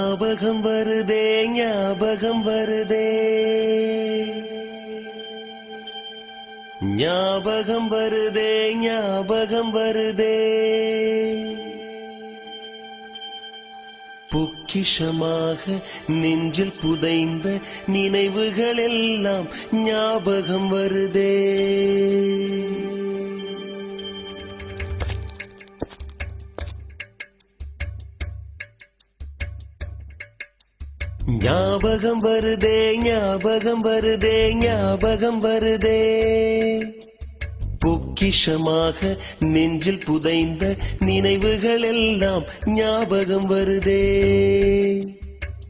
ஞாபகம் வருதே ஞாபகம் வருதே ஞாபகம் வருதே ஞாபகம் வருதே பொக்கிஷமாக நெஞ்சில் புதைந்த நினைவுகள் எல்லாம் ஞாபகம் வருதே ஞாபகம் வருதே ஞாபகம் வருதே ஞாபகம் வருதே பொக்கிஷமாக நெஞ்சில் புதைந்த நினைவுகள் எல்லாம் ஞாபகம் வருதே